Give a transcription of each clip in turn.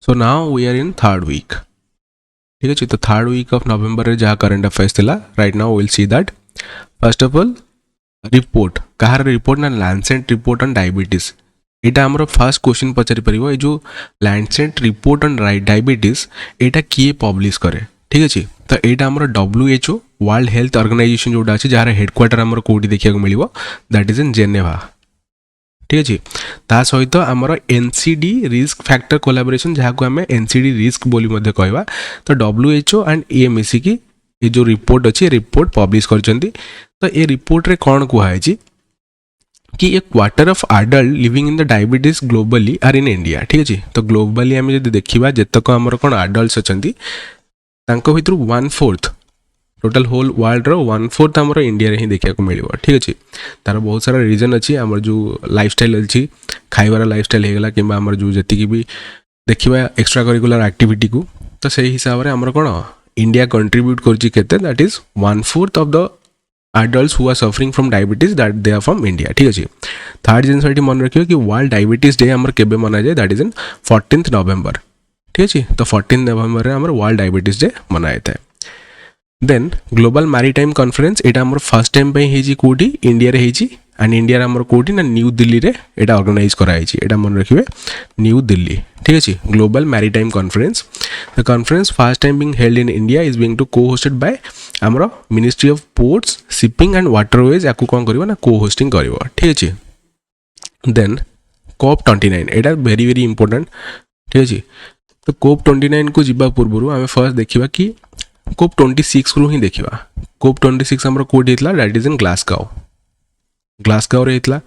So now we are in third week ठीक अच्छे। तो थर्ड वीक ऑफ नवेम्बर जहाँ करंट अफेयर्स थिला right now will see that first of all report कहार report ना Lancet report on diabetes यहाँ आमर फास्ट क्वेश्चन पचारि पार ये जो लैंसेट रिपोर्ट ऑन डायबिटीज यहाँ किए पब्लिश करे ठीक अच्छे। तो यहाँ आमर WHO वर्ल्ड हेल्थ ऑर्गेनाइजेशन जोटा अच्छे जार हेडक्वार्टर आमर कौटी देखा मिल दैट इज इन जेनेवा ठीक अच्छे। ता सहित आमर NCD रिस्क फैक्टर कोलाबोरेशन जहाँ को आम NCD रिस्क बोली कहवा। तो WHO एंड ये मिसिकी ये जो रिपोर्ट अच्छी रिपोर्ट पब्लिश कर। तो ये रिपोर्ट रे कौन कहई कि a quarter of adult living in the diabetes globally are in India ठीक अच्छे। तो ग्लोबली आम जो देखा जितक आमर कौन एडल्ट्स अच्छा भर 1/4 टोटल होल वर्ल्ड रो 1/4 आमर इंडिया ही देखा मिल ठीक अच्छे। तार बहुत सारा रीजन अच्छी आमर जो लाइफस्टाइल अच्छी खाइबार लाइफस्टाइल होगा कि आमर जो जी भी देखा एक्स्ट्रा करिकुलर एक्टिविटी को। तो सही हिसाब से आमर कौन इंडिया कंट्रीब्यूट करते that is 1/4 of the adults who are suffering from diabetes that they are from India ठीक अच्छे। थर्ड जिन मन रखिए कि वर्ल्ड डायबिटीज डे आमर केबे मना जाए दैट इज इन 14 नवेम्बर ठीक अच्छे। तो 14 नवेम्बर में आमर वर्ल्ड डायबिटीज डे मना जाता है। देन ग्लोबल मैरीटाइम कॉन्फ्रेंस यहाँ आमर फर्स्ट टाइम कौटी इंडिया रे एंड इंडिया आमर कौटी ना न्यू दिल्ली रे एटा ऑर्गेनाइज कराई एटा मन रखिए न्यू दिल्ली ठीक अच्छे। Global maritime conference the conference first time being held in India is being to co-hosted by our ministry of ports shipping and waterways या कौन कर ना को-होस्टिंग कर ठीक अच्छे। देन COP29 एटा वेरी वेरी इंपोर्टेंट ठीक अच्छे। तो COP29 को जीवा पूर्व आम फर्स्ट देखा कि COP26 रू ही देखा। COP26 आमर कौटी होता दैट इज इन ग्लासगो रे होता।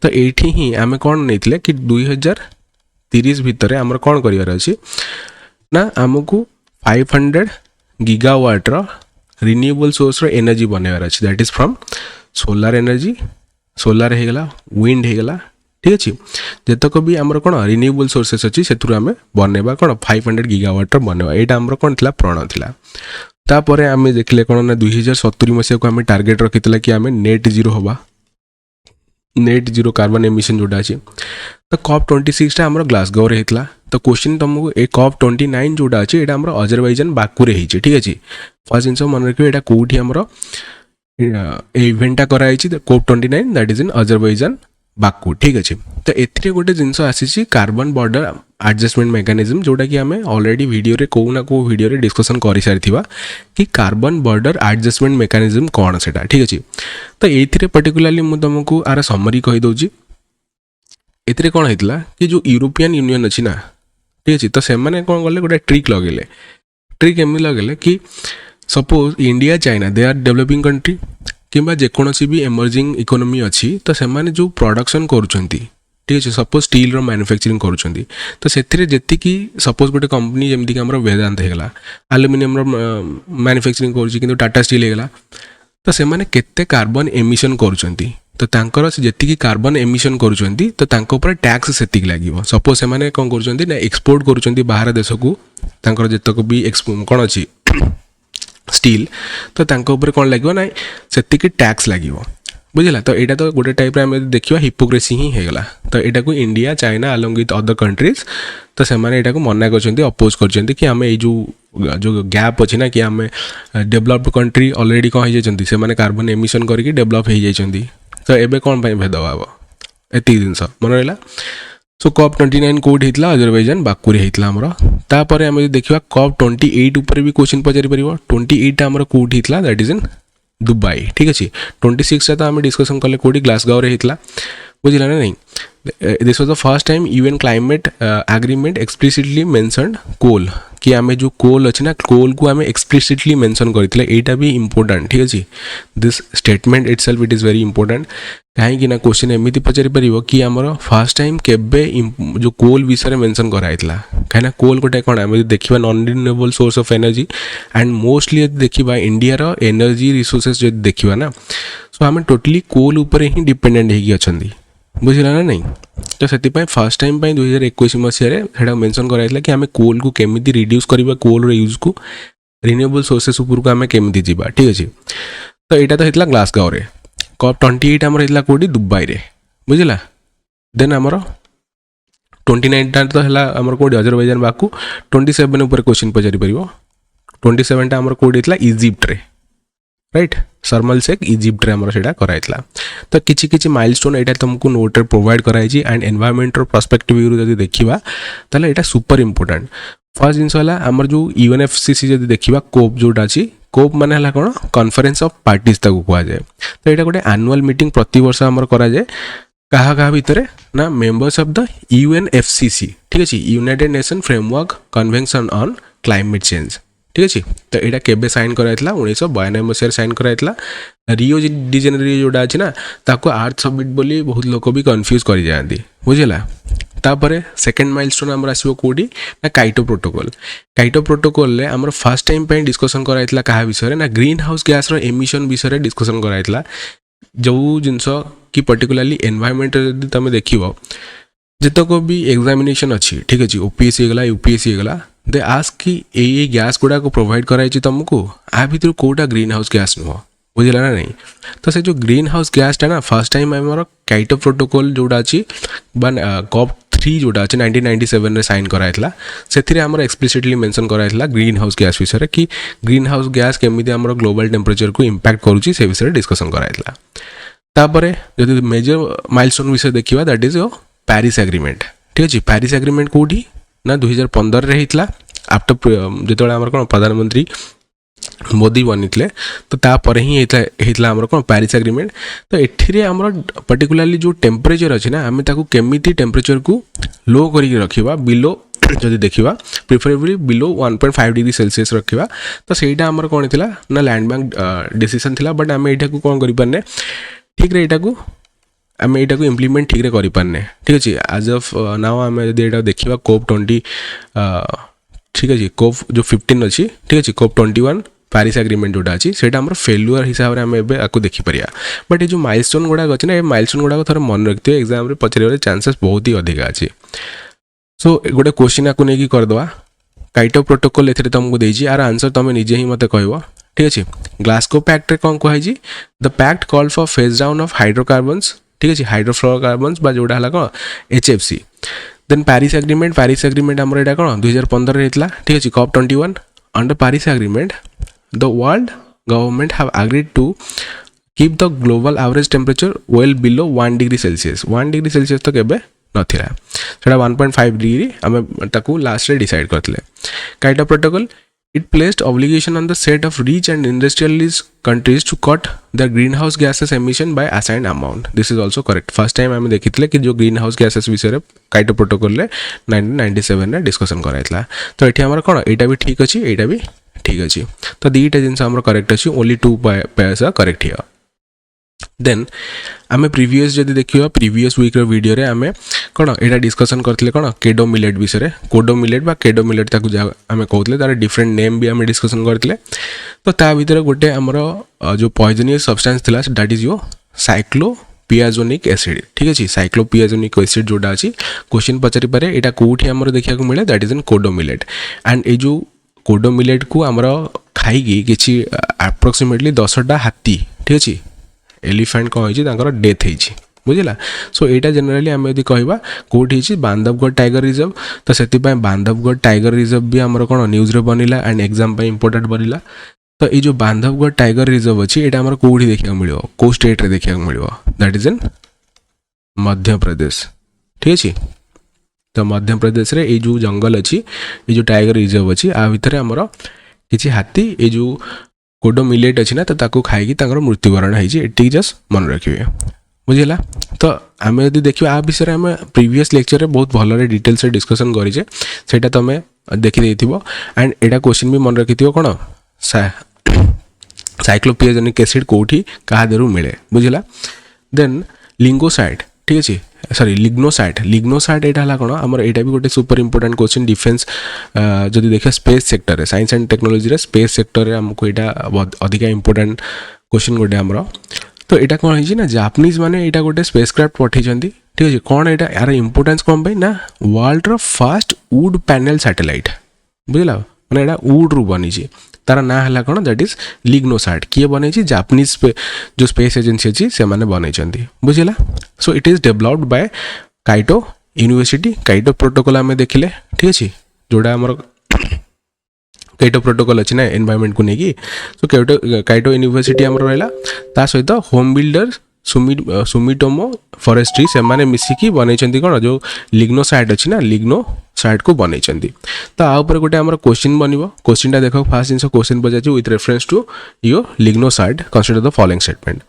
तो ये ही आम कौन नहीं कि 2030 भितर आमर कौन करार अच्छे ना आमको 500 गीगावाट रिन्यूएबल सोर्स एनर्जी बनवार अच्छे that is from solar energy solar होगला विंड होगला ठीक अच्छे। जितक भी आमर कौन रिन्यूएबल सोर्सेस अच्छी से आम बनवा कौन 500 गीगावाट बनवा यहाँ आमर कौन था प्रण था। तापर आम देखले कौन ना 2070 मसीहा को आम टार्गेट रखी कि आम नेट जीरो हवा नेट जीरो कार्बन एमिशन जोटा अच्छे। तो COP26 आमर ग्लासगो रे होता। तो क्वेश्चन तुमको ए COP29 जोटा अच्छे यहाँ आमर अजरबैजान बाकू रे होती ठीक अच्छे। फर्स्ट जिन मन रखिए यहाँ कौटी आमर इवेंटा कराई COP29 that is in Azerbaijan Baku ठीक अच्छे। तो एथिरे गोटे जिनस आसी कार्बन बॉर्डर एडजस्टमेंट मेकानिज्म जोटा कि आम ऑलरेडी वीडियो रे को ना को वीडियो रे डिस्कशन कर सारी कि कार्बन बॉर्डर एडजस्टमेंट मेकानिज्म कौन से ठीक अच्छे। तो ये पर्टिकुलाली मुझे तुमको आर समरी कहीदे ए कौन होता कि जो यूरोपियन यूनियन अच्छी ना ठीक अच्छे। तो से कौन कले गोटे ट्रिक लगेले ट्रिक एम लगेले कि suppose India China they are developing country किंबा जेकोसी भी एमर्जिंग इकोनॉमी अच्छी। तो से जो प्रोडक्शन करुँच ठीक अच्छे सपोज स्टील रो मैन्युफैक्चरिंग करुँच। तो से जी सपोज गोटे कंपनी जमीक आम वेदांत होगा आलुमिनियम मैन्युफैक्चरिंग कर टाटा स्टील होगा। तो से केते कार्बन एमिशन करुँच तो तांकर जी कार्बन एमिशन करुँच तो टैक्स से लगे। सपोज से कौन कर एक्सपोर्ट करुँच बाहर देश को जितक भी कौन अच्छी स्टील तो कौन लगे ना से टैक्स लगे बुझला। तो यहाँ तो गोटे टाइप आम देखा हिपोक्रेसी ही होगा। तो यहाँ को India China along with other countries तो से को मना कर अपोज कर कि आम जो गैप अच्छी ना कि आम डेवलप्ड कंट्री ऑलरेडी कौन हो कार्बन एमिशन करके डेवलप हो जाती। तो एबे कौन भेदभाव एति जिनस मन रहा। सो COP29 कौट होता अजरबैजान बाकू रे होता आमर। तापर आम देखा COP28 उपर भी क्वेश्चन पचारि पार 28 आमर कौट होता दैट इज इन दुबई ठीक अच्छे। 26 तो आम डिस्कसन कले कौटी ग्लासगो रे होता बुझला ना नहीं। This was the first time UN climate agreement explicitly mentioned coal कि आम जो कोल अच्छे ना कोल को आम एक्सप्लिसिटली मेंशन करते यहाँ भी इंपोर्टेंट ठीक अच्छे। This statement itself it is very important कहीं क्वेश्चन एमती पचारि पार कि आमर फर्स्ट टाइम केबे जो कोल विषय मेंशन कराई कहीं कोल गोटे कौन आम देखा non renewable source of energy and mostly देखा इंडिया एनर्जी रिसोर्सेस जो देखा ना सो आम टोटली कोल उपर ही डिपेंडेंट होगी बुझला ना नहीं। तो से फर्स्ट टाइम 2021 मसीह मेंशन कराई कि आम कोल को केमी रिड्यूस करवा कोल यूज को रिन्यूएबल सोर्सेस उपर को आम केमी जावा ठीक अच्छे। तो यहाँ तो होता ग्लासगो रे COP28 आमर होता कौटी दुबई रे बुझला। देन आमर 29टा तो है आमर कोड अजरबैजान बाकू 27 ऊपर क्वेश्चन पचारि परिबो 27टा आमर कोड हेतला इजिप्ट रे राइट सरमल शेख इजिप्ट रे आमर सेटा कराइतला तो किछि किछि माइलस्टोन एटा तुमको नोट रे प्रोवाइड कराइछि एंड एनवायरनमेंट रो पर्सपेक्टिव रू जदी देखिबा ताले एटा सुपर इंपोर्टेंट फर्स्ट जिंस होला आमर जो यूएनएफसीसी जदी देखिबा कोप जोटा अछि कोप माने हला कोन कॉन्फ्रेंस ऑफ पार्टीज ताकू कुआ जाय तो एटा गोटे एनुअल मीटिंग प्रति वर्ष आमर करा जाय कहा कहा भितर ना मेंबर्स ऑफ द यूएनएफसीसी ठीक अछि united nation framework convention on climate change ठीक अछि तो एटा केबे साइन कराइतला 1992 मसिया साइन कराइतला रियो डी जेनेरियो जोटा अछि ना ताको अर्थ समिट बोली बहुत लोक भी कंफ्यूज करि जांदी बुझिला तापरे सेकंड माइलस्टोन हमर आसीबो कोडी ना काइटो प्रोटोकॉल ले हमर फर्स्ट टाइम पे डिस्कशन कराइतला कहा विषय ना ग्रीन हाउस गैस रो एमिशन विषय डिस्कशन कराइतला जो जिनस कि पर्टिकुलरली एनवायरनमेंट जदि तमे देखिबो जतक भी एग्जामिनेशन अच्छी ठीक अच्छे ओपीएससी गला यूपीएससी गला दे आस्क कि ए गैस गुड़ा को प्रोवाइड कराई तुमको आ भितर कोटा ग्रीन हाउस गैस नुह बुझला ना नहीं तो से जो ग्रीन हाउस गैस ना फर्स्ट टाइम आमर काइटो प्रोटोकॉल जोड़ा अच्छी कॉप 3 जोड़ा अच्छे 1997 रे साइन कराइतला सेथिरे हमर एक्सप्लिसिटली मेंशन कराइतला ग्रीन हाउस गैस विषय कि ग्रीन हाउस गैस केमिति हमर ग्लोबल टेम्परेचर को इंपैक्ट करूची से विषय डिस्कशन कराइतला तापरे जदि मेजर माइलस्टोन विषय देखिबा that is your Paris agreement ठीक अछि पेरिस एग्रीमेंट कोठी ना 2015 रे हितला आफ्टर जेतोळे हमर कोन प्रधानमंत्री मोदी बनितले तो तापर ही हितला हमर कोन पेरिस एग्रीमेंट तो एठिरे हमर पर्टिकुलरली जो टेम्परेचर अछि ना हमें ताकू केमिति टेम्परेचर को लो करी रखिबा बिलो जदि देखिबा प्रिफरेबली बिलो 1.5 डिग्री सेल्सियस रखिबा तो सेटा हमर कोन हितला ना लैंड बैंक डिसीजन थिला बट हमें एटा को कोन करि पारने ठीक रे एटा को आम यहाँ को इम्प्लीमेंट ठीक करि पारने ठीक अच्छे आज ऑफ नाउ आम यदि देखा कोप 20 ठीक अच्छे कोप जो 15 अच्छी ठीक अच्छे कोप 21 पेरिस एग्रीमेंट जोटा अच्छी से फेल्युअर हिसाब से आम एवं देखिपर बट ये जो माइलस्टोन गुड़ाक अच्छे ना ये माइलस्टोन गुड़ाक थोड़ा मन रखिए एग्जाम पचार चांसेस बहुत ही अधिक अच्छे सो गोटे क्वेश्चन आपको नहीं करदे काइटो प्रोटोकॉल ए तुमको देजी यार आंसर तुम निजे ही मत कह ठीक अच्छे ग्लासगो पैक्ट कौन कहुई the pact call for phase down of hydrocarbons ठीक अच्छे हाइड्रोफ्लोरोकार्बन्स जोड़ा है कौन HFC देन पेरिस एग्रीमेंट आमर यहाँ कौन 2015 होता ठीक अच्छे COP 21 under Paris agreement the world government have agreed to keep the global average temperature well below 1 degree Celsius 1 degree Celsius तो केबे नथिला सेटा 1.5 डिग्री आम ताकू लास्ट रे डिसाइड करथिले Kyoto protocol it placed obligation on the set of rich and industrialist countries to cut their greenhouse gases emission by assigned amount. This is also correct. First time आम देखिथिले कि जो greenhouse gases विषय रे Kyoto protocol रे 1997 रे discussion कराइतला तो एठी हमर कोन एटा भी ठीक अछि एटा भी ठीक अछि तो दीटा जिंस हमर करेक्ट अछि only 2 pairs are correct here then आम प्रीवियस जदि देखिबा प्रीवियस वीक रो वीडियो रे आम कौन यहाँ डिस्कसन करथिले कौन केडो मिलेट विषय कोडो मिलेट बा केडो मिलेट ताकू आम कहते तार डिफरेंट नेम भी आम डिस्कसन करथिले तो ता भीतर गोटे आमर जो पॉइजनियस सब्सटेंस थिला दैट इज यो साइक्लोपियाजोनिक एसिड ठीक अच्छे साइक्लोपियाजोनिक एसिड जोटा अच्छी क्वेश्चन पचारि पारे यहाँ कौटी आमर देखा मिले that is an kodo millet and ये जो कोडो मिलेट को आमर खाई किसी अप्रोक्सीमेटली 10टा हाथी ठीक अच्छे एलिफेंट कौन होती डेथ होती बुझला सो यहाँ जनरली आम यदि कहवा कौटी बांधवगढ़ टाइगर रिजर्व तो से बांधवगढ़ टाइगर रिजर्व भी आमर कौन न्यूज रे बनिला एंड एग्जाम पे इंपोर्टेंट बनिला तो ये जो बांधवगढ़ टाइगर रिजर्व अच्छी यहाँ आमर कौटी देखा मिले कौ स्टेट रे देखा मिले दैट इज इन मध्य प्रदेश ठीक अच्छे तो मध्य प्रदेश रे ये जो जंगल अच्छी ये जो टाइगर रिजर्व अच्छी आ भितर आमर किसी हाथी ये जो कोडो मिलेट अच्छी ना तो ताको खाई मृत्युवरण होती जस्ट मन रखिए बुझेगा तो आम यदि देखिए आ विषय आम प्रीवियस लेक्चर में बहुत भल डिटेल्स डिस्कसन करें सेटा तुम देखी एंड एटा क्वेश्चन भी मन रखि कौन साइक्लोपियाजोनिक एसिड कौटी क्या देरु मिले बुझेगा देन लिंगोसाइड ठीक अच्छे सॉरी लिग्नोसाइड यहाँ कौन आमर यहाँ भी गोटे सुपर इंपोर्टेंट क्वेश्चन डिफेन्स जदि देखा space sector science and technology space sector आमको यहाँ अधिका इंपोर्टेंट क्वेश्चन गोटे आमर तो यहाँ कौन है ना जापानीज माने यहाँ गोटे स्पेस क्राफ्ट पठे ठीक अच्छे कौन यहाँ यार इंपोर्टेंस कौन पे ना world first wood panel satellite बुझला मैंने यहाँ वुड रु बनी तार ना है कौन दैट इज लिग्नोसाइड किए बन जापानीज जो स्पेस एजेंसी अच्छी से मैंने बनई बुझला so it is developed by Kyoto university Kyoto protocol आम देखिले ठीक अच्छे जोड़ा आमर काइटो प्रोटोकॉल अच्छी ना एनवायरमेंट को लेकिन सो काइटो यूनिवर्सिटी आमर रहा ता सहित होम बिल्डर सुमिटोमो फॉरेस्ट्री से माने मिसिकी बनई कौन जो लिग्नोसाइट अच्छी ना लिग्नोसाइट को बनई तो आ ऊपर गोटे आमर क्वेश्चन बनब क्वेश्चन देख फास्ट जिन क्वेश्चन पचार with reference to your LignoSat consider the following statement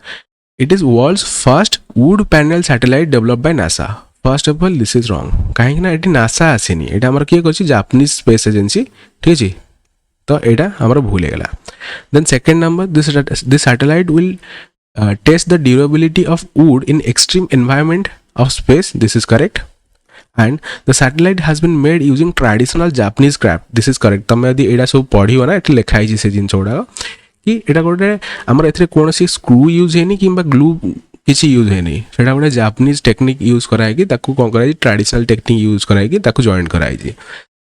it is world's first wood panel satellite develop by NASA first of all this is wrong कहीं ना ये नासा आसेनी ये आमर किए कर जापानीज स्पेस एजेंसी ठीक अच्छे तो यहाँ आमर भूल गला then second number this satellite will test the durability of wood in extreme environment of space this is correct and the satellite has been made using traditional Japanese craft this is correct तुम यदि एडा सब पढ़ियो ना एठी लिखा है से जिंस गुड़ा कि एटा गोटे हमर एथरे कोनोसी स्क्रू यूज हेनी किंबा ग्लू किसी यूज हेनी सेटा गोटे जापानीज टेक्निक यूज कराय कि ताकू कोन कराय ट्रेडिशनल टेक्निक यूज कराय कि ताकू जॉइन कराय जी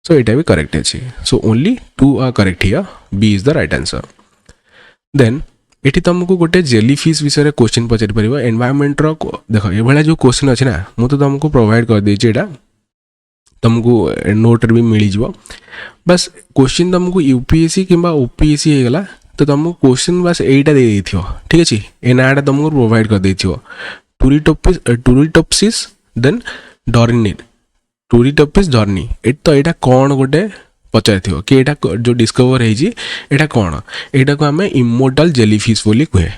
सो एटा भी करेक्ट अछि so only 2 are correct here B is the right answer then एटी तुमको गोटे जेली फिश विषय क्वेश्चन पचारि पार एनवायरमेंट देख ये जो क्वेश्चन अच्छे ना मुझे तुमको प्रोवाइड कर देची एटा तुमको नोट भी मिल जाव बस क्वेश्चन तुमको यूपीएससी कि ओपीएससी होगा तो तुमको क्वेश्चन बस यहीटा दे देथियो ठीक अच्छे ए नाटा तुमको प्रोवाइड कर देथियो टूरिटोप्सिस देन डॉर्नी टूरिटोप्सिस डॉर्नी तो यहाँ कौन गोटे पचार थी कि यहाँ जो डिस्कवर है कौन यहाँ को आम इमोर्टाल जेलीफिश बोली कहे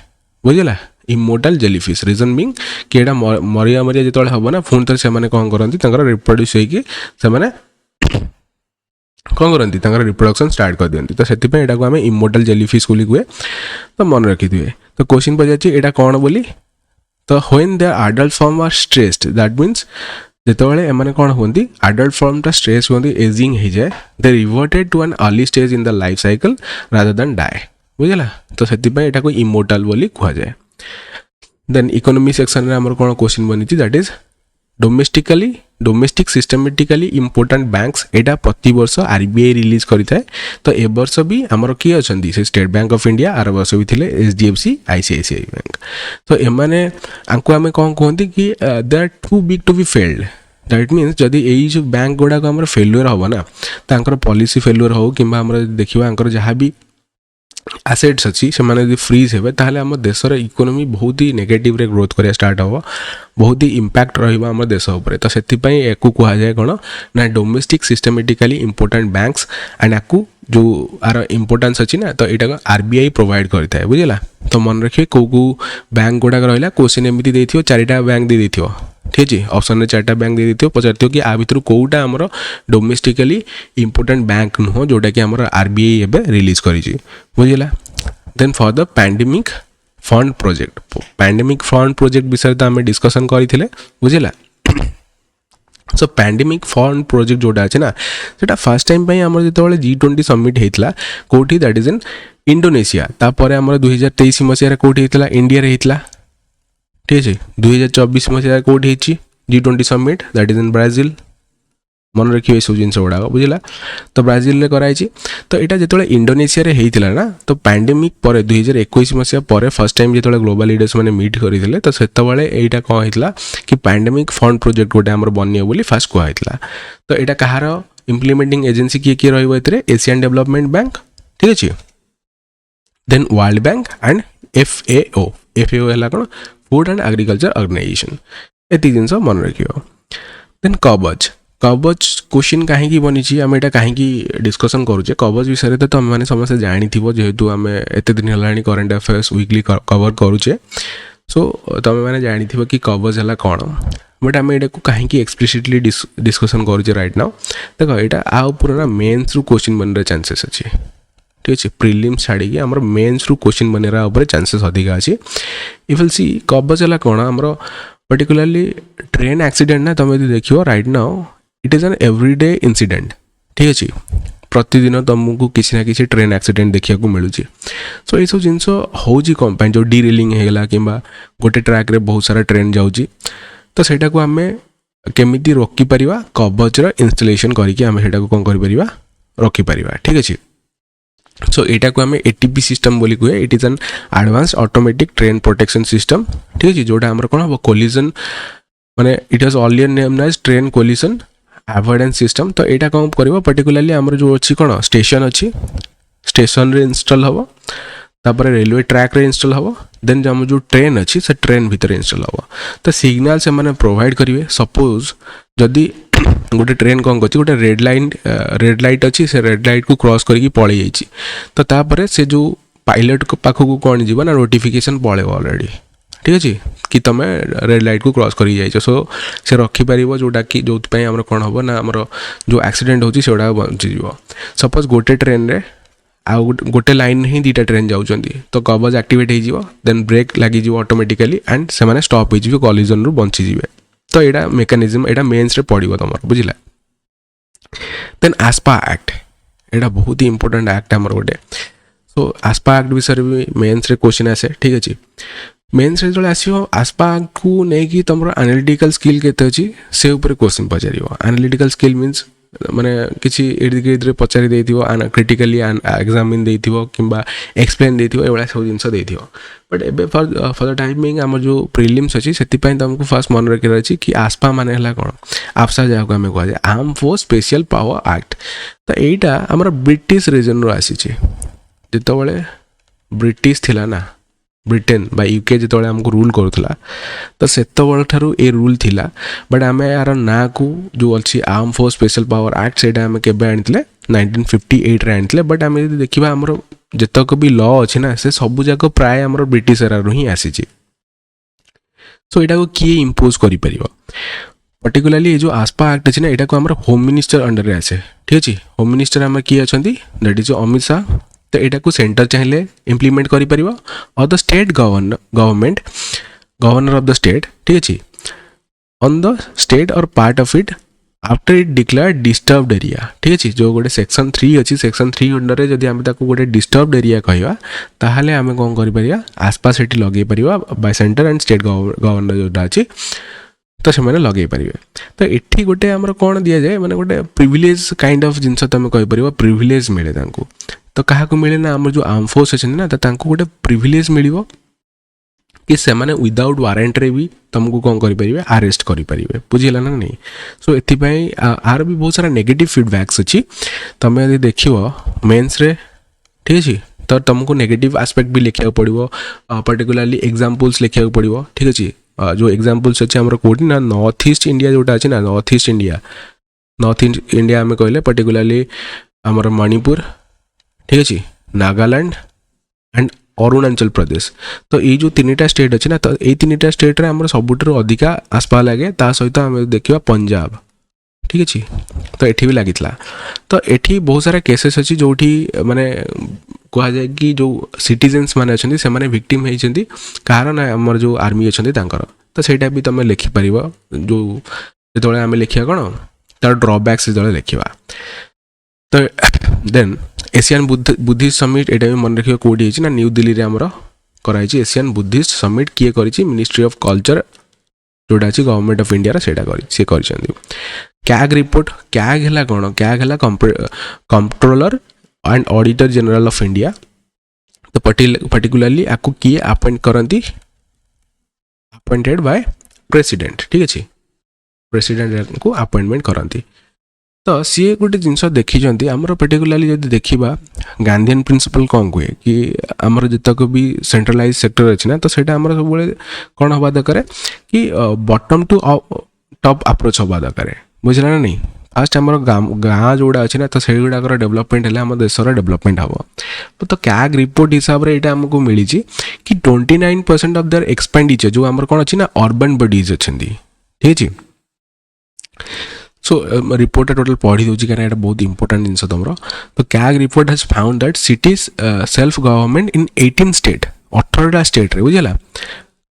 बुझला इमोर्टाल जेलीफिश रीजन बिंग कि यहाँ मरिया मरिया जो हम ना पुणी थे से कौन करती रिप्रोड्यूस होने कौन करती रिप्रोडक्शन स्टार्ट कर दिखती तो से यहाँ को आम इमोर्टाल जेलीफिश बोली कहे तो मन रखी थे तो क्वेश्चन पचार यहाँ कौन बोली तो when the adult form are stressed that means जितेबाला एम कौन होती एडल्ट फॉर्मटा स्ट्रेस होती एजिंग हो जाए they reverted to an early stage in the life cycle rather than die बुझला तो से यहाँ को इमोर्टाल बोली कह जाए देन इकोनॉमी सेक्शन में आमर कौन क्वेश्चन बनी that is domestic systematically important banks यहाँ प्रति वर्ष आरबीआई रिलीज करें तो ए वर्ष भी आमर किए अच्छा से स्टेट बैंक ऑफ इंडिया आर वर्ष भी थे एचडीएफसी आईसीआईसीआई बैंक तो एमाने आंको आमे कौन कहते कि they are too big to be failed that means जदि यही जो बैंक गुड़ाक आम फेल्युअर हम ना तो पॉलिसी फेल्युअर हो कि देखा जहाँ भी आसेट्स अच्छी से मैंने फ्रीज हे ताहले आम देशर इकोनॉमी बहुत ही नेगेटिव रे ग्रोथ करिया स्टार्ट हो बहुत ही इंपैक्ट रहिबा आम देश उपर तो से याकू कह जाए कौन ना domestic systematically important banks and याकू जो आर इंपोर्टेंस अच्छी ना तो यहाँ आरबीआई प्रोवाइड करता है बुझला तो मन रखिए कौ बैंक गुड़ाक रहा क्वेश्चन एमती देथियो 4टा बैंक दे देथियो ठीक है ऑप्शन में 4टा बैंक दे देथियो पचार कि आ भितर कौटा आमर डोमेस्टिकली इंपोर्टेंट बैंक नुह जोटा कि आमर आरबीआई एबे रिलीज करिछि बुझला then for the pandemic fund project विषय तो आम डिस्कसन करथिले बुझला सो पैंडेमिक फंड प्रोजेक्ट जोटा अच्छे ना सेटा फर्स्ट टाइम पे आमर जो G20 समिट होता कौटी दैट इज इन इंडोनेशिया तापर आमर 2023 मसीह कौटी होता इंडिया होता ठीक है 2024 मसीह कौटी G20 summit that is in Brazil मन रखिए सब जिन गुड़ाक बुझला तो ब्राजिल कराई तो यहाँ जो इंडोनेशिया होता ना तो पैंडेमिक पर 2021 मसीहा पर फर्स्ट टाइम जो ग्लोबल लीडर्स मैंने मीट करते तो सेतबले यहाँ कौन होता कि पैंडेमिक फंड प्रोजेक्ट गोटे आम बनिए बोली फास्ट कहला तो यहाँ कहार इम्प्लीमेंटिंग एजेंसी किए रही एशियन डेवलपमेंट बैंक ठीक अच्छे then world bank and FAO है कौन फूड एंड एग्रीकल्चर ऑर्गेनाइजेशन एति जिन मन रखियो देन कवच क्वेश्चन कहीं बनी आम यहाँ कहीं डिस्कसन करुचे कवच विषय तो तुम मैंने समस्त जानी जेहेतु आम एत दिन है करेन्ट अफेयर्स वीकली कवर करुचे सो तुम मैंने जानी कि कवच है कौन बट आम यहाँ को कहीं एक्सप्लिसिटली डिस्कसन करुचे राइट नाउ देख यहाँ आउपर ना मेन्स रु क्वेश्चन बनने चांसेस अच्छे ठीक अच्छे प्रिलिम्स छाड़ी आम मेन्स रु क्वेश्चन बनने चांसेस अधिका अच्छी इफ सी कवच है कौन आम पर्टिकुलरली ट्रेन एक्सीडेंट ना तुम देख right now it is an everyday incident ठीक अच्छे प्रतिदिन तुमको किसी ना किसी ट्रेन एक्सीडेंट देखा मिलूँ सो ये सब जिनस हूँ कौन जो डीरेलिंग होगा कि गोटे ट्रैक रे बहुत सारा ट्रेन जाऊँगी तो सेटा को आम केमिति रोकीपर कवचर इंस्टॉलेशन करके आम सेटा को कौन कर रखिपर ठीक अच्छे सो यहाँ को आम ATP सिस्टम बोली कहे it is an advance automatic train protection system ठीक अच्छे जोटा आम कौन हम कोलिजन माने it was earlier named as train collision avoidance system. तो यहाँ कौन कर पर्टिकुलाली आमर जो अच्छी कौन स्टेशन अच्छी स्टेशन रे इंस्टॉल हम तापर रेलवे ट्रैक रे इंस्टॉल हम देन जो जो ट्रेन अच्छी से ट्रेन भीतर इंस्टॉल हम। तो सिग्नल से माने प्रोवाइड करेंगे सपोज जदि गोटे ट्रेन कौन कर गोटे रेड लाइट अच्छी से रेड लाइट को क्रॉस करके पड़े जाइए तो तापर से जो पायलट पाखक कौन जीव ना नोटिफिकेशन पड़े ऑलरेडी ठीक अच्छे कि तुम रेड लाइट को क्रॉस कर सो से रखिपर जोटा कि जो आम कौन हम ना आम जो एक्सीडेंट होती से बचीज। सपोज गोटे ट्रेन रे आउ गोटे लाइन ही दुटा ट्रेन जाऊँगी तो कवच एक्टिवेट हो देन ब्रेक लगी ऑटोमेटिकली एंड से मैंने स्टॉप हो कॉलिजन रु बंचीजे। तो यहाँ मेकानिज्म यहाँ मेन्स रे पड़ो तुम बुझला। देन आस्पा एक्ट यहाँ बहुत ही इंपोर्टेंट एक्ट आमर गोटे। सो आस्पा एक्ट विषय भी मेन्स रे क्वेश्चन आसे ठीक अच्छे। मेन्स रे जो आसो आस्पा को लेकिन तुम एनालिटिकल स्किल केते अच्छी से ऊपर क्वेश्चन पचार। एनालिटिकल स्किल मीन्स माने किसी इर्द गिर्द पचारि देथिबो क्रिटिकली एग्जामिन देथिबो किंबा एक्सप्लेन देथिबो एवला सब जिंस देथिबो। बट एबे फॉर द टाइमिंग आम जो प्रिलिम्स अच्छी से तुमको फास्ट मन रखिर अच्छी कि आस्पा माने हला कोन आफसा जहाँ आम कह arm force special power act. तो यहाँ आमर ब्रिटिश रीजन रो आसी जिते ब्रिटिश थिला ना ब्रिटेन बा यूके जो आमको रूल करूला तो से ठारू ए रूल थिला। बट आम यार ना को जो अच्छी arm force special power act से आम के आनी 1958 रे आनी। बट आम देखा आमर जितक भी लॉ अच्छी ना से सबू जाक प्राय आमर ब्रिटिश एरा रू ही आसी। सो यहाँ को किए इम्पोज कर पर्टिकुलाली जो आस्पा एक्ट अच्छी ना यहाँ को आम होम मिनिस्टर अंडर रे आसे ठीक अच्छे। होम मिनिस्टर आम किए अच्छा दैट इज अमित शाह। तो यहाँ को सेंटर चाहिए इम्प्लीमेंट कर और the state government governor of the state ठीक अच्छे ऑन द स्टेट और part of it after it declare disturbed area ठीक अच्छे। जो गोटे सेक्शन 3 अच्छी सेक्शन 3 अंडर जब आम गोटे डिस्टर्ब्ड एरिया कहवा ताहले आम कौन कर आसपास से लगे bye centre and state governor जोटा अच्छी तो से लगे पारे। तो ये गोटे आमर कौन दि जाए मैंने गोटे प्रिविलेज काइंड ऑफ जिनस तुम कहीपर प्रिविलेज मिले तो क्या मिले ना आम जो आर्म फोर्स अच्छे ना तो गोटे प्रिविलेज मिल कि से विदाउट वारंट रे भी तुमको कौन करेंगे अरेस्ट करेंगे बुझीला ना नहीं। सो ये आर भी बहुत सारा नेगेटिव फीडबैक्स अच्छी तुम यदि देख मेन्स रे ठीक अच्छे तो तुमको नेगेटिव एस्पेक्ट भी लिखा पड़ो पर्टिकुलरली एग्जाम्पल्स लिखा पड़ो ठीक अच्छे। जो एग्जाम्पल्स अच्छे आम कौटी ना नॉर्थ ईस्ट इंडिया जोटा अच्छे ना नॉर्थ ईस्ट इंडिया आम कहले पर्टिकुलरली आमर मणिपुर ठीक अच्छे नागालैंड एंड अरुणाचल प्रदेश। तो ये जो 3टा स्टेट अच्छे ना तो ये 3टा स्टेट रे आमर सबुठु अधिका आसपा लगे ता सहित आम देखा पंजाब ठीक अच्छे। तो ये भी लगी तो ये बहुत सारा केसेस अच्छी जो माने कह जाए कि जो सिटीजन्स माने अच्छे से माने विक्टिम होती कहार ना आमर जो आर्मी अच्छा तो सहीटा भी तुम लिखिपर जो जो आम लिखा कौन तार ड्रॉबैक्स जो लिखा। तो देन एशियन बुद्धिस्ट समिट यहाँ भी मन रखिए कौटी ना न्यू दिल्ली रे आमर कराई एशियन बुद्धिस्ट समिट किए करी मिनिस्ट्री ऑफ कल्चर जोटा अच्छी गवर्नमेंट ऑफ इंडिया से कर कैग रिपोर्ट कैग है कौन कैग है controller and auditor general of India. तो पर्टिकुलरली आपको किए अपॉइंट करती अपॉइंटेड बाय प्रेसिडेंट ठीक अच्छे प्रेसिडेंट को अपॉइंटमेंट करती। तो सी गोटे जिनस देखी आमर पर्टिकुलरली जब देखा गांधीयन प्रिंसिपल कौन कहे कि आमर जितक भी सेंट्रलाइज सेक्टर अच्छे ना तो सहीटा आमर सब कौन हवा दरकार कि बॉटम टू टॉप अप्रोच हवा दरकार बुझला ना नहीं। फास्ट आमर गाँ जोड़ा अच्छे ना तो से गुड़ाक डेवलपमेंट है आम देशर डेवलपमेंट हम। तो कैग रिपोर्ट हिसाब से यहाँ आमको मिली कि 29% ऑफ देयर एक्सपेंडिचर जो आमर कौन अच्छी ना अर्बन बॉडीज अच्छा ठीक है। सो रिपोर्ट टोटल पढ़ी दूसरी कारण यहाँ बहुत इंपोर्टेंट जिन तुम। तो CAG report has found that cities self government in 18 state 18टा स्टेट रे बुझला।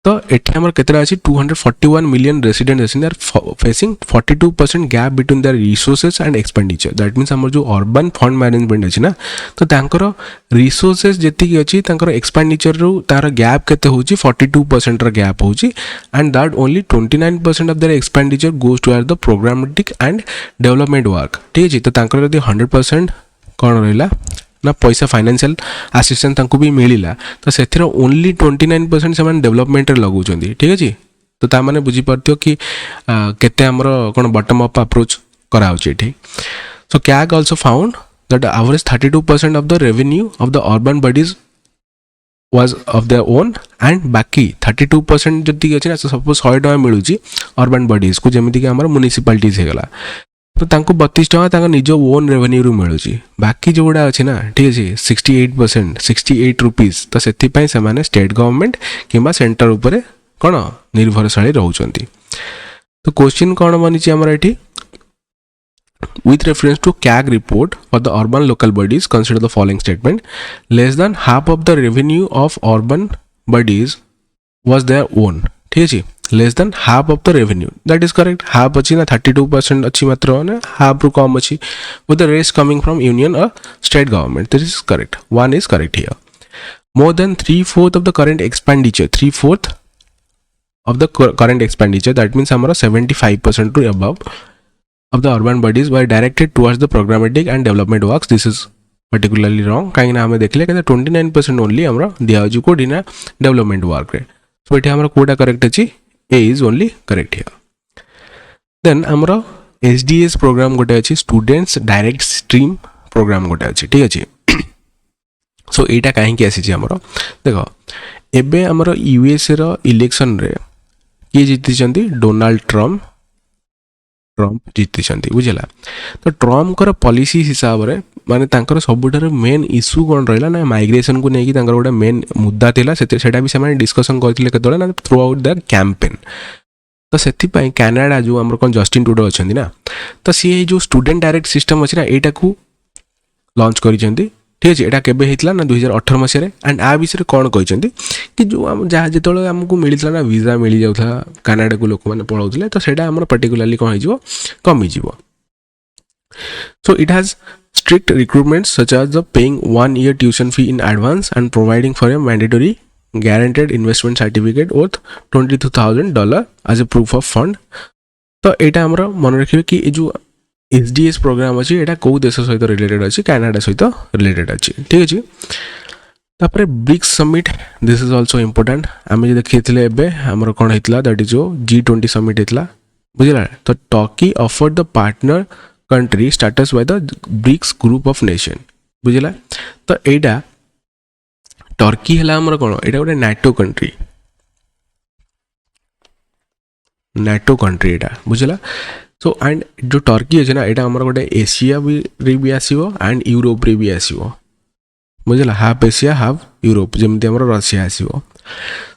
तो ये आम के 241 मिलियन रेसिडेंट अच्छे they are facing 42% gap between their resources and expenditure. That means आम जो अर्बन फंड मैनेजमेंट अच्छी ना तो तांकर रिसोर्सेस जी अच्छी एक्सपेंडिचर रू तार गैप केते होची 42% रा गैप होची and that only 29% of their expenditure goes toward the programmatic and development work ठीक है। तो तांकर यदि 100% कौन रहा ना पैसा फाइनेंशियल असिस्टेंस भी मिलला तो से ओनली 29% से डेवलपमेंट लगुंट ठीक अच्छे तो ता माने बुझी पारथियो कि केते हमरो कोन बॉटम अप अप्रोच कराउची एठी. So CAG also found that the average 32% of the revenue of the urban bodies was of their own and बाकी 32% जति अछि ना सपोज 100 टका मिलुची अर्बन बॉडीज को जेमिति कि हमर म्युनिसिपालिटीज हे गला तो तांको 32 टका तांको निज ओन रेवेन्यू रु मिलुची बाकी जोडा अछि ना ठीक अछि 68% 68 रुपीस तो सेति पय से माने स्टेट गवर्नमेंट किबा सेंटर ऊपर कोन निर्भरशाली रहउचंती. तो क्वेश्चन कोन बनिची हमर एठी with reference to CAG report for the urban local bodies, consider the following statement. Less than half of the revenue of urban bodies was their own. ठीक है, less than half of the revenue. That is correct. Half अच्छी ना 32% अच्छी मात्रा ना half रू कम अच्छी. With the rest coming from union or state government. This is correct. One is correct here. More than 3/4 of the current expenditure. 3/4 of the current expenditure. That means हमारा 75% to above of the urban bodies were directed towards the programmatic and development works. This is particularly wrong. कहीं ना हमें देखले कि 29% only हमरा दिया हो जो ना development work रे. So इटे हमरा कोटा correct अछि. A is only correct here. Then हमरा SDS program गोटे अछि students direct stream program गोटे अछि ठीक अछि. So एटा काहे कि आसी हमरा देखो एबे हमरा USA रो इलेक्शन रे किए जीति चंदी डोनाल्ड ट्रम्प जीति बुझला. तो ट्रम्प कर पॉलिसी हिसाब रे माने तांकर सबुठार मेन इश्यू कोन रहला ना माइग्रेशन को नेकी तांकर गोटे मेन मुद्दा थिला सेटा भी से डिस्कशन करथिले केतोले ना थ्रू आउट द कैंपेन. तो सेति पय कनाडा जो हमर कोन जस्टिन टुडो अछंदी ना तो सी जो स्टूडेंट डायरेक्ट सिस्टम अछि ना एटा को लॉन्च करिसेंती ठीक अछि. एटा केबे हेतला ना 2018 मसिया रे एंड आ विषय कोन कहिसेंती कि जो हम जहाँ जेतोले हमको मिलितला ना वीजा मिली जाउथला कनाडा को लोक माने पळौथले तो सेटा हमर पर्टिकुलरली कोन हिजो कमी जीवो. So it has strict requirements such as the paying 1 year tuition fee in advance and providing for a mandatory guaranteed investment certificate worth $22,000 as a proof of fund. तो एटा हमरा मन रखिबे कि ए जो SDS प्रोग्राम अछि एटा को देश सहित रिलेटेड अछि कनाडा सहित रिलेटेड अछि ठीक अछि. तापरे BRICS summit this is also important. आमे जे देखिथिले एबे हमर कोन हेतला दैट इज जो G20 समिट हेतला बुझला. तो Turkey offered the partner country status by the BRICS group of nation बुझला. तो एटा टर्की हला हमर कोन एटा गोटे नाटो कंट्री एटा बुझला. सो एंड जो टर्की अछि ना एटा हमर गोटे एशिया भी आसीबो एंड यूरोप रे भी आसीबो बुझला. हाफ एशिया हाफ यूरोप जेमति हमर रशिया आसीबो.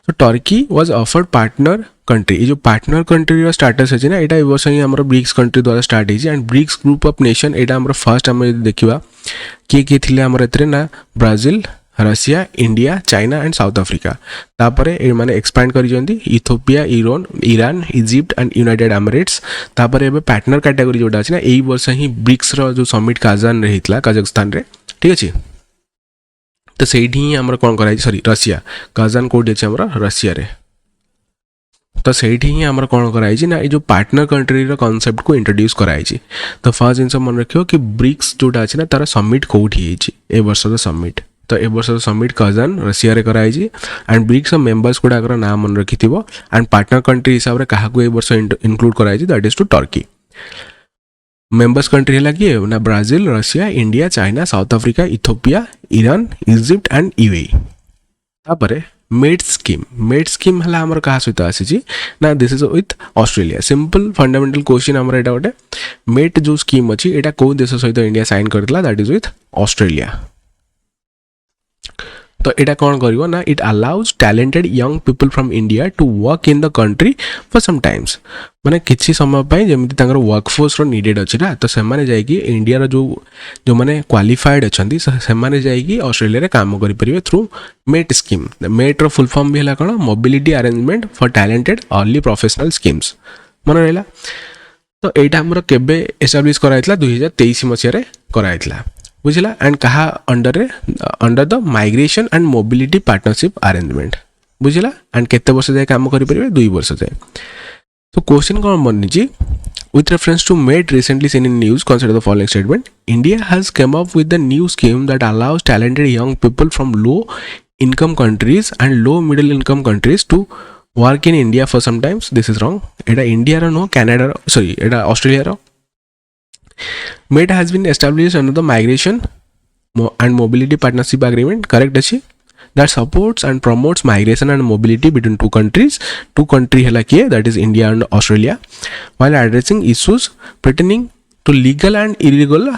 तो Turkey was offered partner country. ये जो पार्टनर कंट्री रो स्टेटस अछि ना एटा ए वर्ष ही हमर ब्रिक्स कंट्री द्वारा start his and BRICS group of nation एटा हमर फर्स्ट हम देखिबा के थिले हमर एतरे ना Brazil Russia India China and south Africa. तापरे ए माने एक्सपैंड करि जंदी Ethiopia Iran Egypt and United Emirates. तापरे एबे पार्टनर कैटेगरी जोटा अछि ना एई वर्ष ही ब्रिक्स रो जो समिट काजान रे हितला कजाकिस्तान रे ठीक अछि. तो सेठी ही हमर कोन कराई सॉरी रशिया काजान कोड अछि हमर रशिया रे. तो सेठी ही हमर कोन कराई ना ए जो पार्टनर कंट्री रो कांसेप्ट को इंट्रोड्यूस कराई छी. तो फर्स्ट जिंस मन रखियो कि ब्रिक्स जोटा अछि ना तार समिट कोठी हिची ए वर्ष रो समिट. तो ए वर्ष समिट काजान रशिया रे कराई छी एंड ब्रिक्स मेंबर्स कोडा कर नाम मन रखिथिबो एंड पार्टनर कंट्री हिसाब रे काहा को ए वर्ष इंक्लूड कराई छी that is to Turkey. Members country है लगी ना Brazil Russia India China South Africa Ethiopia Iran Egypt and UAE. तापरे मेड स्कीम हला हमर कहा सहित आसी छी ना this is with Australia. Simple fundamental question हमर एटा गोटे मेट जो स्कीम अछि एटा को देश सहित इंडिया साइन करतला दैट इज विथ ऑस्ट्रेलिया. तो एटा कौन करिवो ना it allows talented young people from India to work in the country for some times. माने किछि समय पय जेमिति तांगर वर्कफोर्स रो नीडेड अछि ना तो से माने जाय कि इंडिया रो जो माने क्वालिफाइड अछंती से माने जाय कि ऑस्ट्रेलिया रे काम करि परिबे थ्रू मेट स्कीम. मेट रो फुल फॉर्म भी हला कोन mobility arrangement for talented early professional schemes मन रहला. तो एटा हमर केबे एस्टैब्लिश कराइतला 2023 मसिया रे कराइतला बुझला एंड कहा under the migration and mobility partnership arrangement बुझला एंड केते वर्ष जाय काम करि परिबे 2 वर्ष जाय. तो क्वेश्चन कोन बनिची with reference to MET recently seen in news consider the following statement. India has come up with the new scheme that allows talented young people from low income countries and low middle income countries to work in India for sometimes this is wrong एटा India रो no Canada sorry एटा Australia रो mate has been established under the migration and mobility partnership agreement correct अच्छी that supports and promotes migration and mobility between two country hela kiye that is India and Australia while addressing issues pertaining to legal and illegal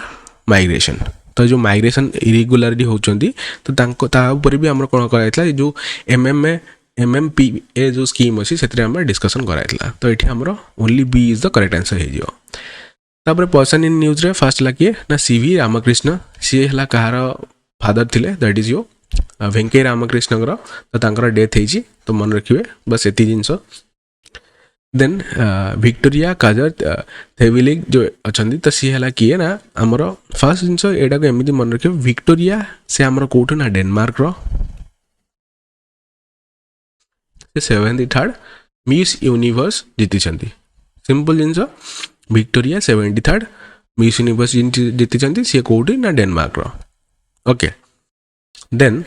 migration तो जो migration irregularity होचंदी तो तांको ता ऊपर भी हमर कोन कराइतला जो MMPA जो स्कीम अछि सेतरे हम डिस्कशन कराइतला तो एठी हमर only B is the correct answer हे जियो तापर पर्सन इन न्यूज रे फर्स्ट ला किए ना सीवी रामकृष्ण सी हला कहार फादर थिले दैट इज यो वेंकैया रामकृष्ण तो तांकर डेथ हेजी तो मन रखिए बस एती जिंस देन विक्टोरिया काजर थेविलिक जो अछंदी तो सी हला किए ना हमर फर्स्ट जिंस एडा को एमिति मन रखिए विक्टोरिया से हमर कोठो ना डेनमार्क रो से 73rd मिस यूनिवर्स जीति छंदी सिंपल जिंस विक्टोरिया 73rd मिस यूनिवर्स जीति सी कोठी ना डेनमार्क रो okay then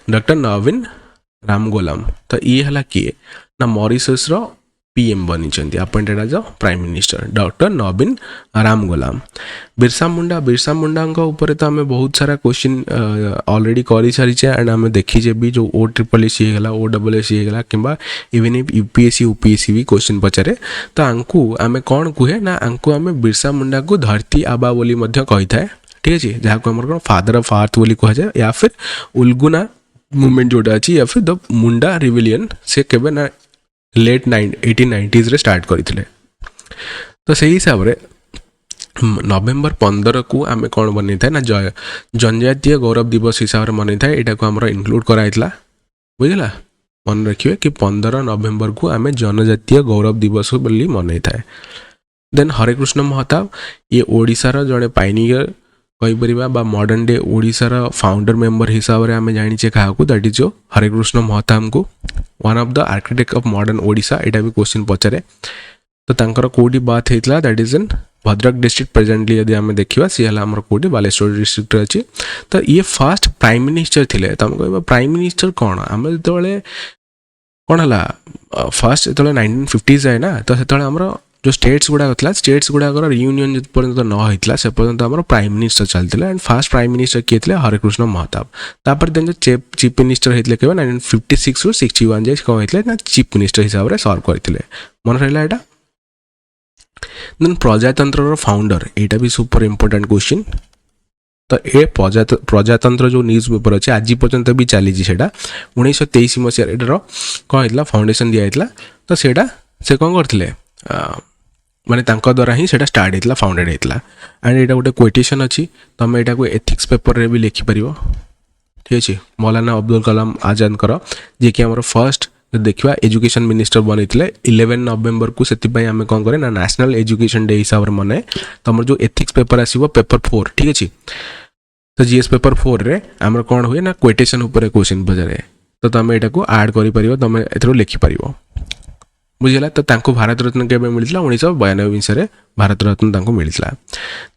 doctor Navin Ramgoolam तो ये हला किए ना मॉरिशस रो पीएम बनी appointed as prime minister doctor Navin Ramgoolam Birsa Munda ऊपर तो आम बहुत सारा क्वेश्चन ऑलरेडी कर सारी एंड आम देखीचे भी जो OSSC है OSSC है कि इवन UPSC UPSC भी क्वेश्चन पचारे तो आंकु आम कौन कहे ना आंकु आम बिरसा मुंडा को धरती आबा बोली कही थाए ठीक अच्छे जहाँ को आम फादर ऑफ अर्थ बोली कह जाए या फिर उल्गुना मूवमेंट जोटा अच्छी या फिर द मुंडा रिविलियन से केबे ना लेट 1890s रे स्टार्ट करथिले तो सही हिसाब रे नवेम्बर 15 को आम कौन बनी था ना जनजातीय गौरव दिवस हिसाब से मनी था यहाँ को आम इनक्लूड कराइला बुझला मन रखिए कि 15 नवेम्बर को आम जनजातीय गौरव दिवस बोली मनी था देन हरेकृष्ण महताब ये ओडिशार जड़े पाइनियर कहीपर मॉडर्न डे ओडिशार फाउंडर मेंबर हिसाब से आम जाने क्या दैट इज जो हरेकृष्ण महताब को one of the architect of modern Odisha एटा भी क्वेश्चन पचारे तो तांकर कोडी बात हेतला that is in Bhadrak district presently यदि आम देखा सी है आम कोडी बालेश्वर डिस्ट्रिक्ट अच्छी तो ये फास्ट प्राइम मिनिस्टर थिले तुम कह प्राइम मिनिस्टर कौन आम जो कौन है फास्ट जो 1950s है ना तो से आम जो स्टेट्स गुड़ाक था स्टेट्स गुड़ाक रियूनियन जो पर्यंत न होता से पर्यंत आम प्राइम मिनिस्टर चलता एंड फास्ट प्राइम मिनिस्टर किए थे हरेकृष्ण महताब तापर देन जो चीफ मिनिस्टर होते के 1956 ରୁ 61 जाए कौन होते ना चीफ मिनिस्टर हिसाब से सर्व करते मन रहा यहाँ देन प्रजातंत्र फाउंडर यहाँ भी सुपर इंपोर्टेंट क्वेश्चन तो ये प्रजातंत्र जो न्यूज पेपर अच्छे आज पर्यंत भी चली 1923 मसीह कौन होता फाउंडेशन दिया तो सेटा से कौन करते माने तांका द्वारा ही सेटा स्टार्ट होता फाउंडेड होता एंड यहाँ गोटे क्वेटेशन अच्छी तुम यहाँ को एथिक्स पेपर रे भी लिखिपर ठीक अच्छे मौलाना अब्दुल कलाम आजाद कर जी कि आम फर्स्ट देखा एजुकेशन मिनिस्टर बनी 11 नवेम्बर को से आम कौन करें ना नेशनल एजुकेशन डे हिसाब से मनाए तुम जो एथिक्स पेपर आसो पेपर 4 ठीक अच्छे तो जीएस पेपर 4 रे आम कौन हुए ना क्वेटेशन उपर क्वेश्चन पचारे तो तुम यहाँ को आड कर तुम ए लिखिपर बुझला तो तांको भारत रत्न के मिलता 1992 मसीह भारत रत्न मिलता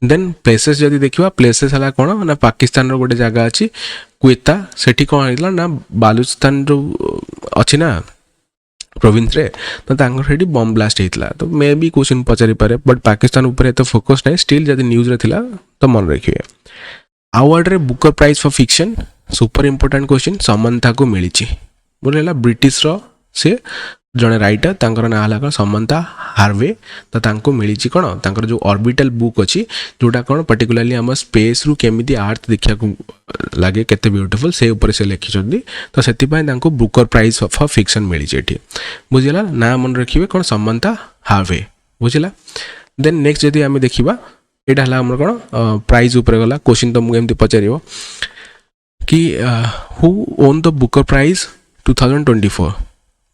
देन प्लेसेस जदि देखा प्लेसेस है कौन ना पाकिस्तान रो गोटे जगह अच्छी क्वेता सेठी कौन होता ना बालूचिस्तान जो अच्छी ना प्रोविंस रे तो तांको बम ब्लास्ट होता तो मे भी क्वेश्चन पचारि पारे बट पाकिस्तान ऊपर एत फोकस नहीं स्टिल जदि न्यूज रे थिला तो मन रखिए अवार्ड रे Booker prize for fiction super important question Samantha को मिली बोले ब्रिटिश रो से जड़े राइटर तांकर ना है समंथा हार्वे तो तांको मिली कौन तांकर जो ऑर्बिटल बुक अच्छी जोटा कौन पर्टिकुलरली आम स्पेस रु केमिति अर्थ देखा लगे केते ब्यूटीफुल से ऊपर से लिखिं तो से बुकर प्राइज फॉर फिक्शन मिली ये बुझला ना मन रखिए कौन समंथा हार्वे बुझला देन नेक्स्ट जदि आम देखा यहाँ है कौन प्राइज उपर गला क्वेश्चन तुमको एमती पचार कि who won the Booker prize 2024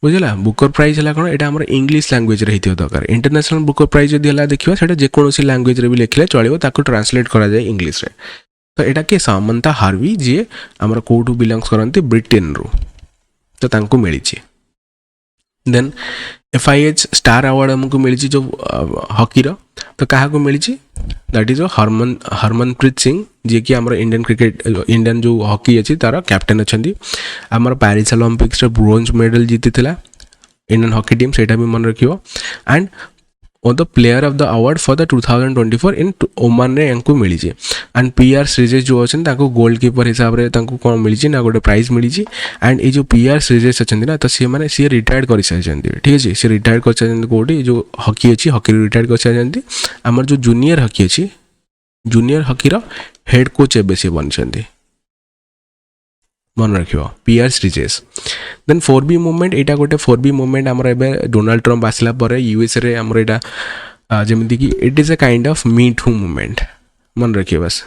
बुझला बुकर प्राइज है कौन यहाँ आम इंग्लीश लैंग्वेज रही दरकार इंटरनेशनल बुकर प्राइज जब है देखा से जेकोसी लैंग्वेज रे भी लिखले चलो ताको ट्रांसलेट करा जाए इंग्लीश रे तो यहाँ किए समंथा हार्वी जी आम कौटू बिलंग्स करती ब्रिटेन रु तो तांको मिली देन FIH स्टार अवार्ड हमको मिली जो हॉकी रो तो क्या मिली दैट इज हरमनप्रीत सिंह जी कि आम इंडियन क्रिकेट इंडियन जो हॉकी अच्छी तार कैप्टेन अच्छा आम पेरिस ओलंपिक्स ब्रोंज मेडल जीती इंडियन हॉकी टीम सेटा भी मन रखियो एंड और the player of the award for the 2024 in Oman रे यांको मिली छि एंड पीआर श्रीजेश जो अछन ताको गोलकीपर हिसाब रे ताको कोन मिली छि ना गोटे प्राइज मिली छि एंड ए जो पीआर श्रीजेश अछन ना तो सी माने सी रिटायर्ड कर सारिछन्ती ठीक अछि सी रिटायर्ड कर सारिछन्ती कोडी जो हॉकी अछि हॉकी रिटायर्ड कर सारिछन्ती हमर जो जूनियर हॉकी अछि जूनियर हॉकी रो हेड कोच एबे से बनछन्ती मन रखियो PR Sreejesh then 4B movement एटा गोटे 4B मूवमेंट हमर एबे डोनाल्ड ट्रम्प आसला पर यूएस रे हमर एटा जेमति कि it is a kind of me too movement मन रखियो बस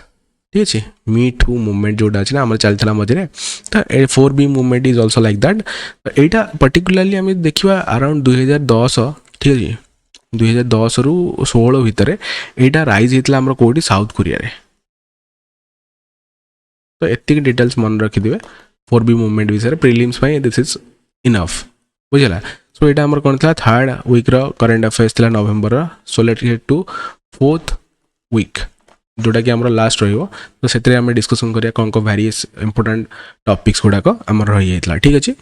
ठीक अछि मी टू मूवमेंट जोटा अछि ना हमर चलतला मझरे तो 4B movement is also like that Etah particularly हम देखिबा अराउंड 2010 ठीक अछि 2010 रु 16 भितरे एटा राइज हितला हमर कोडी साउथ कोरिया रे तो एतिक डिटेल्स मन रखि दिबे 4B मूवमेंट विषय प्रीलिम्स पाई दिस इज इनफ बुझला सो एटा हमर कोन थला थर्ड वीक रो करंट अफेयर्स थला नवंबर रो so let's get to fourth week जोटा कि हमर लास्ट रहिबो तो सेतरे हम डिस्कशन करिया कोन को वेरियस इंपोर्टेंट टॉपिक्स गुडा को हमर रहि जाइतला ठीक अछि।